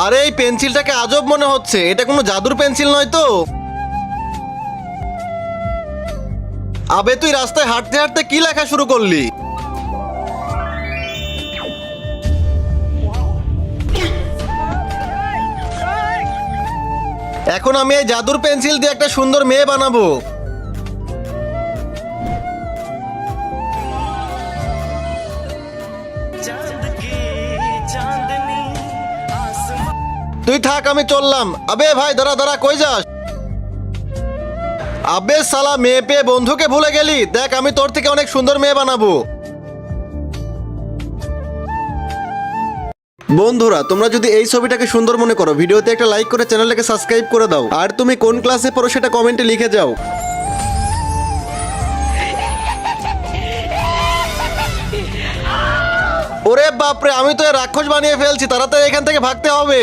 আরে এই পেন্সিলটাকে আজব মনে হচ্ছে, এটা কোনো জাদুর পেন্সিল নয় তো? আবে তুই রাস্তায় হাঁটতে হাঁটতে কি লেখা শুরু করলি? এখন আমি এই জাদুর পেন্সিল দিয়ে একটা সুন্দর মেয়ে বানাবো। তুই থাক, আমি চললাম। আবে ভাই দাঁড়া দাঁড়া, কই যাস? আবে সালা, মেয়ে পেয়ে বন্ধুকে ভুলে গেলি? দেখ আমি তোর থেকে অনেক সুন্দর মেয়ে বানাবো। বন্ধুরা, তোমরা যদি এই ছবিটাকে সুন্দর মনে করো, ভিডিওতে একটা লাইক করে চ্যানেলটাকে সাবস্ক্রাইব করে দাও। আর তুমি কোন ক্লাসে পড়ো সেটা কমেন্টে লিখে যাও। ওরে বাপরে, আমি তো এর রাক্ষস বানিয়ে ফেলছি, তাড়াতাড়ি এখান থেকে ভাগতে হবে।